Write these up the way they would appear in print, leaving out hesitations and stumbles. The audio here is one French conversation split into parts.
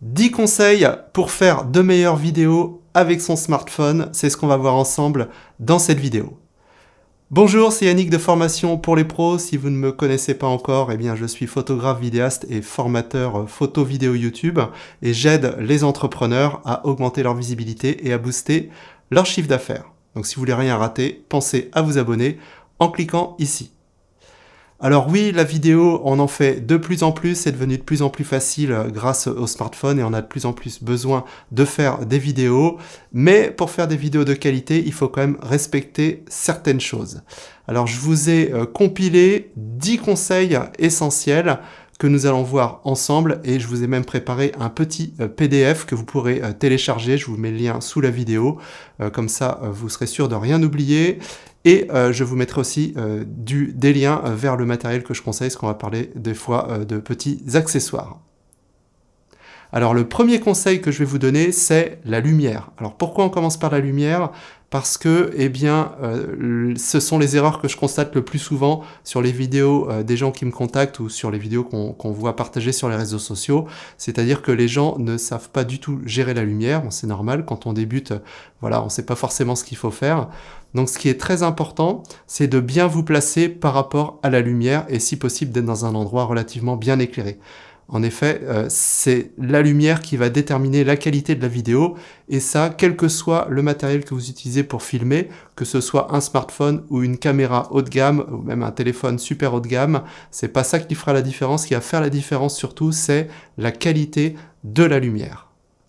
10 conseils pour faire de meilleures vidéos avec son smartphone, c'est ce qu'on va voir ensemble dans cette vidéo. Bonjour, c'est Yannick de Formation pour les pros. Si vous ne me connaissez pas encore, eh bien je suis photographe, vidéaste et formateur photo vidéo YouTube et j'aide les entrepreneurs à augmenter leur visibilité et à booster leur chiffre d'affaires. Donc si vous voulez rien rater, pensez à vous abonner en cliquant ici. Alors oui, la vidéo, on en fait de plus en plus, c'est devenu de plus en plus facile grâce au smartphone et on a de plus en plus besoin de faire des vidéos. Mais pour faire des vidéos de qualité, il faut quand même respecter certaines choses. Alors je vous ai compilé 10 conseils essentiels que nous allons voir ensemble et je vous ai même préparé un petit PDF que vous pourrez télécharger. Je vous mets le lien sous la vidéo, comme ça vous serez sûr de rien oublier. Et je vous mettrai aussi des liens vers le matériel que je conseille, parce qu'on va parler des fois de petits accessoires. Alors le premier conseil que je vais vous donner, c'est la lumière. Alors pourquoi on commence par la lumière ? Parce que, eh bien, ce sont les erreurs que je constate le plus souvent sur les vidéos des gens qui me contactent ou sur les vidéos qu'on voit partager sur les réseaux sociaux. C'est-à-dire que les gens ne savent pas du tout gérer la lumière. Bon, c'est normal, quand on débute, voilà, on ne sait pas forcément ce qu'il faut faire. Donc ce qui est très important, c'est de bien vous placer par rapport à la lumière et si possible d'être dans un endroit relativement bien éclairé. En effet, c'est la lumière qui va déterminer la qualité de la vidéo et ça, quel que soit le matériel que vous utilisez pour filmer, que ce soit un smartphone ou une caméra haut de gamme ou même un téléphone super haut de gamme, c'est pas ça qui fera la différence. Ce qui va faire la différence surtout, c'est la qualité de la lumière.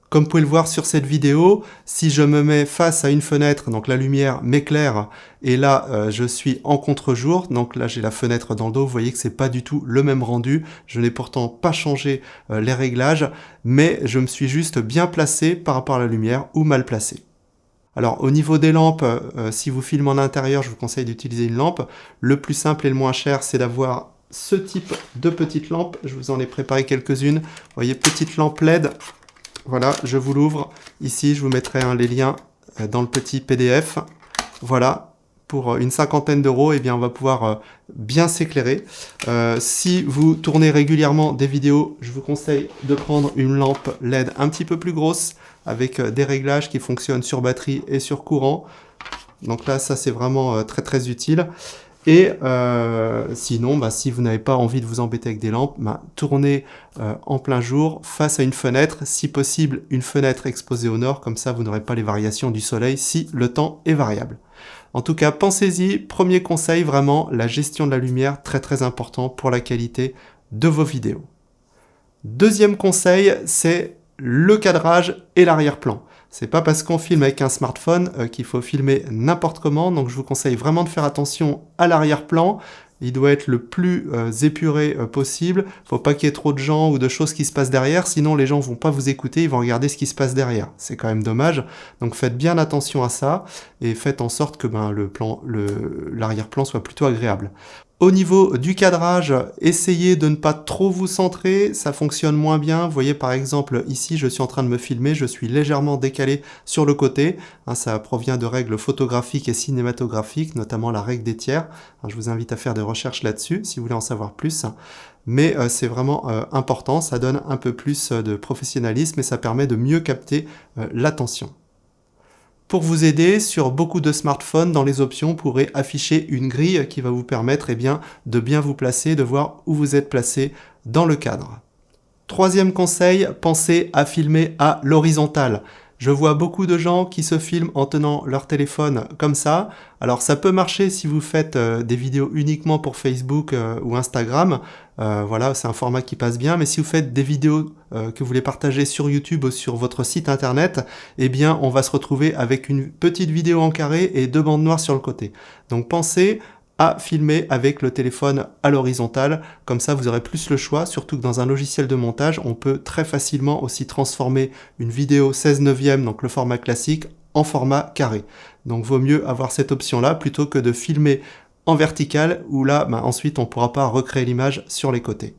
Comme vous pouvez le voir sur cette vidéo, si je me mets face à une fenêtre, donc la lumière m'éclaire, et là je suis en contre-jour, donc là j'ai la fenêtre dans le dos, vous voyez que c'est pas du tout le même rendu. Je n'ai pourtant pas changé les réglages, mais je me suis juste bien placé par rapport à la lumière ou mal placé. Alors au niveau des lampes, si vous filmez en intérieur, je vous conseille d'utiliser une lampe. Le plus simple et le moins cher, c'est d'avoir ce type de petite lampe. Je vous en ai préparé quelques-unes. Vous voyez, petite lampe LED. Voilà, je vous l'ouvre. Ici, je vous mettrai les liens dans le petit PDF. Voilà, pour une cinquantaine d'euros, eh bien, on va pouvoir bien s'éclairer. Si vous tournez régulièrement des vidéos, je vous conseille de prendre une lampe LED un petit peu plus grosse avec des réglages qui fonctionnent sur batterie et sur courant. Donc là, ça, c'est vraiment très, très utile. Et sinon, si vous n'avez pas envie de vous embêter avec des lampes, tournez en plein jour face à une fenêtre, si possible une fenêtre exposée au nord, comme ça vous n'aurez pas les variations du soleil si le temps est variable. En tout cas, pensez-y, premier conseil, vraiment la gestion de la lumière, très très important pour la qualité de vos vidéos. Deuxième conseil, c'est le cadrage et l'arrière-plan. C'est pas parce qu'on filme avec un smartphone qu'il faut filmer n'importe comment, donc je vous conseille vraiment de faire attention à l'arrière-plan. Il doit être le plus épuré possible. Faut pas qu'il y ait trop de gens ou de choses qui se passent derrière, sinon les gens vont pas vous écouter, ils vont regarder ce qui se passe derrière. C'est quand même dommage. Donc faites bien attention à ça et faites en sorte que l'arrière-plan soit plutôt agréable. Au niveau du cadrage, essayez de ne pas trop vous centrer, ça fonctionne moins bien. Vous voyez par exemple ici, je suis en train de me filmer, je suis légèrement décalé sur le côté. Ça provient de règles photographiques et cinématographiques, notamment la règle des tiers. Je vous invite à faire des recherches là-dessus si vous voulez en savoir plus. Mais c'est vraiment important, ça donne un peu plus de professionnalisme et ça permet de mieux capter l'attention. Pour vous aider, sur beaucoup de smartphones, dans les options, vous pourrez afficher une grille qui va vous permettre de bien vous placer, de voir où vous êtes placé dans le cadre. Troisième conseil, pensez à filmer à l'horizontale. Je vois beaucoup de gens qui se filment en tenant leur téléphone comme ça. Alors ça peut marcher si vous faites des vidéos uniquement pour Facebook ou Instagram. Voilà, c'est un format qui passe bien. Mais si vous faites des vidéos que vous voulez partager sur YouTube ou sur votre site internet, eh bien on va se retrouver avec une petite vidéo en carré et deux bandes noires sur le côté. Donc pensez à filmer avec le téléphone à l'horizontale, comme ça vous aurez plus le choix, surtout que dans un logiciel de montage, on peut très facilement aussi transformer une vidéo 16/9, donc le format classique, en format carré. Donc vaut mieux avoir cette option-là plutôt que de filmer en vertical, où là, ensuite on ne pourra pas recréer l'image sur les côtés.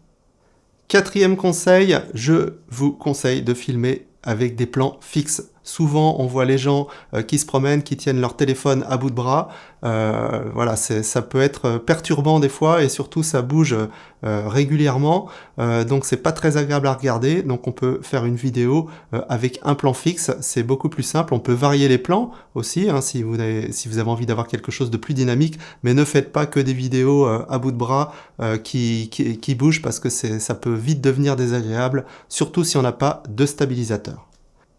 Quatrième conseil, je vous conseille de filmer avec des plans fixes. Souvent, on voit les gens qui se promènent, qui tiennent leur téléphone à bout de bras. Voilà, ça peut être perturbant des fois et surtout ça bouge régulièrement. Donc c'est pas très agréable à regarder. Donc on peut faire une vidéo avec un plan fixe. C'est beaucoup plus simple. On peut varier les plans aussi hein, si vous avez envie d'avoir quelque chose de plus dynamique. Mais ne faites pas que des vidéos à bout de bras qui bougent parce que ça peut vite devenir désagréable, surtout si on n'a pas de stabilisateur.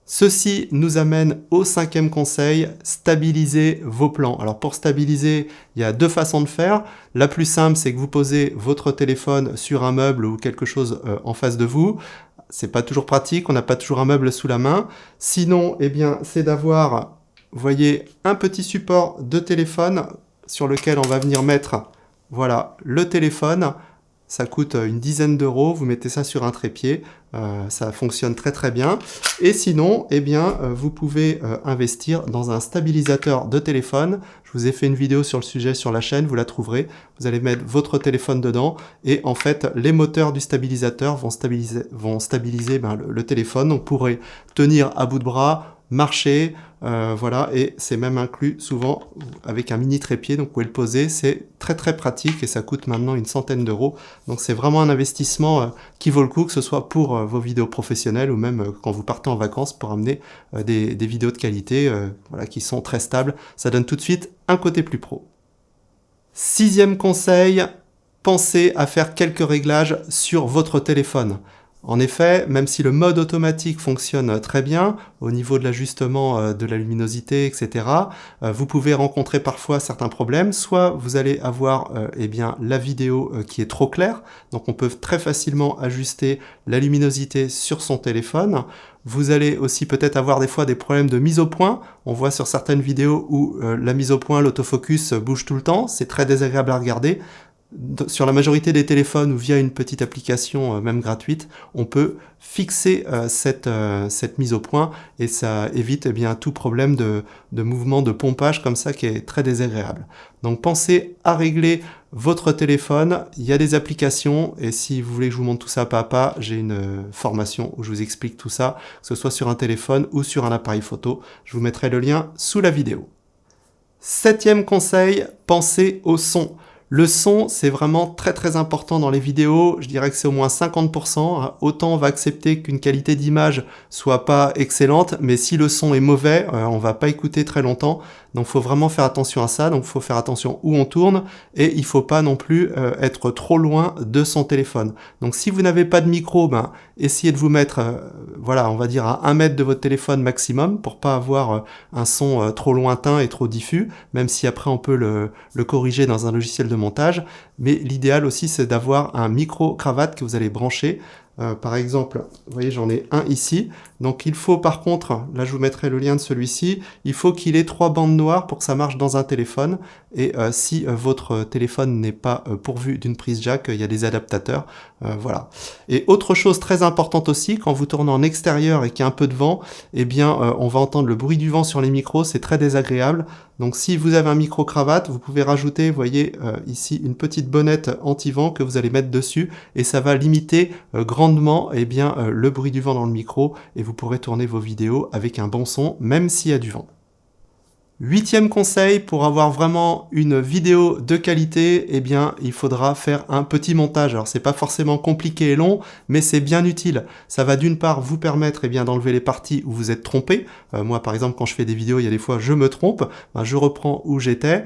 Ceci nous amène au 5e conseil, stabiliser vos plans. Alors pour stabiliser, il y a 2 façons de faire. La plus simple, c'est que vous posez votre téléphone sur un meuble ou quelque chose en face de vous. C'est pas toujours pratique, on n'a pas toujours un meuble sous la main. Sinon, eh bien, c'est d'avoir, vous voyez, un petit support de téléphone sur lequel on va venir mettre, voilà, le téléphone. Ça coûte une dizaine d'euros, vous mettez ça sur un trépied, ça fonctionne très très bien. Et sinon, eh bien, vous pouvez investir dans un stabilisateur de téléphone. Je vous ai fait une vidéo sur le sujet sur la chaîne, vous la trouverez. Vous allez mettre votre téléphone dedans et en fait, les moteurs du stabilisateur vont stabiliser le téléphone. Donc, vous pourrez tenir à bout de bras, marcher, voilà, et c'est même inclus souvent avec un mini trépied, donc vous pouvez le poser, c'est très très pratique et ça coûte maintenant une centaine d'euros, donc c'est vraiment un investissement qui vaut le coup, que ce soit pour vos vidéos professionnelles ou même quand vous partez en vacances pour amener des vidéos de qualité voilà, qui sont très stables, ça donne tout de suite un côté plus pro. 6e conseil, pensez à faire quelques réglages sur votre téléphone. En effet, même si le mode automatique fonctionne très bien, au niveau de l'ajustement de la luminosité, etc., vous pouvez rencontrer parfois certains problèmes. Soit vous allez avoir eh bien, la vidéo qui est trop claire, donc on peut très facilement ajuster la luminosité sur son téléphone. Vous allez aussi peut-être avoir des fois des problèmes de mise au point. On voit sur certaines vidéos où la mise au point, l'autofocus bouge tout le temps, c'est très désagréable à regarder. Sur la majorité des téléphones ou via une petite application même gratuite, on peut fixer cette mise au point et ça évite eh bien, tout problème de mouvement de pompage comme ça qui est très désagréable. Donc pensez à régler votre téléphone, il y a des applications et si vous voulez que je vous montre tout ça pas à pas, j'ai une formation où je vous explique tout ça, que ce soit sur un téléphone ou sur un appareil photo. Je vous mettrai le lien sous la vidéo. 7e conseil, pensez au son. Le son, c'est vraiment très très important dans les vidéos, je dirais que c'est au moins 50%, autant on va accepter qu'une qualité d'image soit pas excellente, mais si le son est mauvais, on va pas écouter très longtemps, donc il faut vraiment faire attention à ça, donc il faut faire attention où on tourne, et il faut pas non plus être trop loin de son téléphone. Donc si vous n'avez pas de micro, essayez de vous mettre, voilà, on va dire à 1 mètre de votre téléphone maximum, pour pas avoir un son trop lointain et trop diffus, même si après on peut le corriger dans un logiciel de montage, mais l'idéal aussi c'est d'avoir un micro-cravate que vous allez brancher. Par exemple, vous voyez j'en ai un ici, donc il faut par contre, là je vous mettrai le lien de celui-ci, il faut qu'il ait 3 bandes noires pour que ça marche dans un téléphone, et si votre téléphone n'est pas pourvu d'une prise jack, il y a des adaptateurs, voilà. Et autre chose très importante aussi, quand vous tournez en extérieur et qu'il y a un peu de vent, eh bien on va entendre le bruit du vent sur les micros, c'est très désagréable. Donc si vous avez un micro-cravate, vous pouvez rajouter, vous voyez ici, une petite bonnette anti-vent que vous allez mettre dessus et ça va limiter grandement eh bien, le bruit du vent dans le micro et vous pourrez tourner vos vidéos avec un bon son, même s'il y a du vent. 8e conseil, pour avoir vraiment une vidéo de qualité, eh bien, il faudra faire un petit montage. Alors, c'est pas forcément compliqué et long, mais c'est bien utile. Ça va d'une part vous permettre, eh bien, d'enlever les parties où vous êtes trompé. Moi, par exemple, quand je fais des vidéos, il y a des fois, je me trompe. Je reprends où j'étais,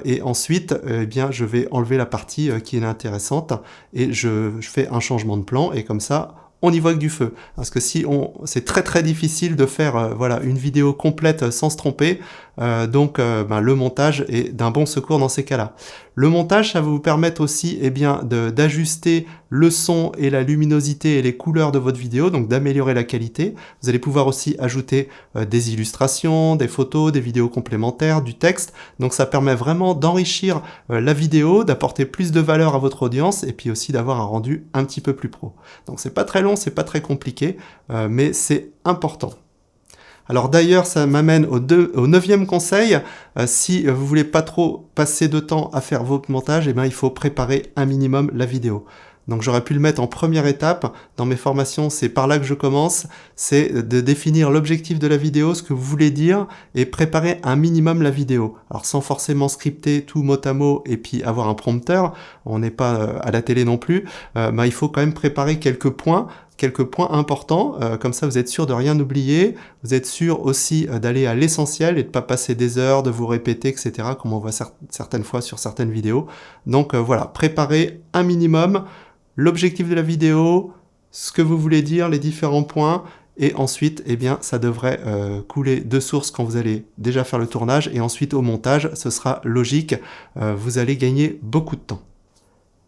et ensuite, eh bien, je vais enlever la partie qui est intéressante et je fais un changement de plan et comme ça, on y voit que du feu. Parce que c'est très très difficile de faire voilà, une vidéo complète sans se tromper. Donc le montage est d'un bon secours dans ces cas-là. Le montage, ça va vous permettre aussi eh bien, d'ajuster le son et la luminosité et les couleurs de votre vidéo, donc d'améliorer la qualité. Vous allez pouvoir aussi ajouter des illustrations, des photos, des vidéos complémentaires, du texte. Donc ça permet vraiment d'enrichir la vidéo, d'apporter plus de valeur à votre audience et puis aussi d'avoir un rendu un petit peu plus pro. Donc c'est pas très long, c'est pas très compliqué, mais c'est important. Alors d'ailleurs, ça m'amène au 9e conseil. Si vous voulez pas trop passer de temps à faire votre montage, eh bien, il faut préparer un minimum la vidéo. Donc j'aurais pu le mettre en première étape. Dans mes formations, c'est par là que je commence. C'est de définir l'objectif de la vidéo, ce que vous voulez dire, et préparer un minimum la vidéo. Alors sans forcément scripter tout mot à mot et puis avoir un prompteur, on n'est pas à la télé non plus, il faut quand même préparer quelques points importants, comme ça vous êtes sûr de rien oublier, vous êtes sûr aussi d'aller à l'essentiel et de ne pas passer des heures, de vous répéter, etc., comme on voit certaines fois sur certaines vidéos. Donc voilà, préparez un minimum, l'objectif de la vidéo, ce que vous voulez dire, les différents points, et ensuite, eh bien, ça devrait couler de source quand vous allez déjà faire le tournage, et ensuite au montage, ce sera logique, vous allez gagner beaucoup de temps.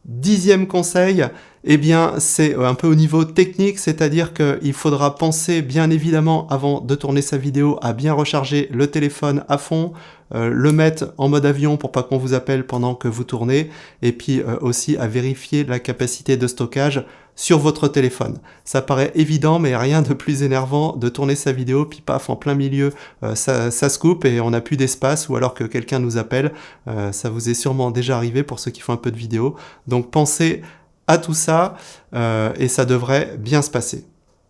10e conseil, eh bien, c'est un peu au niveau technique, c'est-à-dire qu'il faudra penser bien évidemment avant de tourner sa vidéo à bien recharger le téléphone à fond, le mettre en mode avion pour pas qu'on vous appelle pendant que vous tournez, et puis aussi à vérifier la capacité de stockage sur votre téléphone. Ça paraît évident, mais rien de plus énervant de tourner sa vidéo, puis paf, en plein milieu, ça se coupe et on n'a plus d'espace, ou alors que quelqu'un nous appelle. Ça vous est sûrement déjà arrivé pour ceux qui font un peu de vidéo. Donc pensez à tout ça, et ça devrait bien se passer.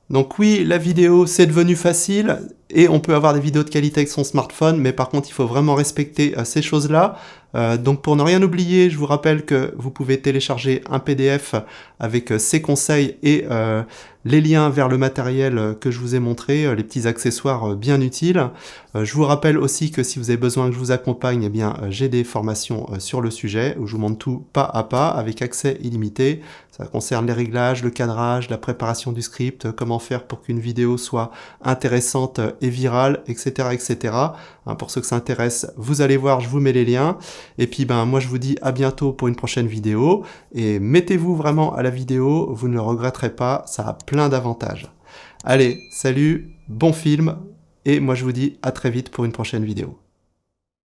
Donc oui, la vidéo, c'est devenu facile, et on peut avoir des vidéos de qualité avec son smartphone, mais par contre, il faut vraiment respecter ces choses-là. Donc pour ne rien oublier, je vous rappelle que vous pouvez télécharger un PDF avec ces conseils et les liens vers le matériel que je vous ai montré, les petits accessoires bien utiles. Je vous rappelle aussi que si vous avez besoin que je vous accompagne, eh bien j'ai des formations sur le sujet où je vous montre tout pas à pas avec accès illimité. Ça concerne les réglages, le cadrage, la préparation du script, comment faire pour qu'une vidéo soit intéressante et virale, etc., etc. Pour ceux que ça intéresse, vous allez voir, je vous mets les liens. Et puis moi je vous dis à bientôt pour une prochaine vidéo. Et mettez-vous vraiment à la vidéo, vous ne le regretterez pas, ça a plein d'avantages. Allez, salut, bon film, et moi je vous dis à très vite pour une prochaine vidéo.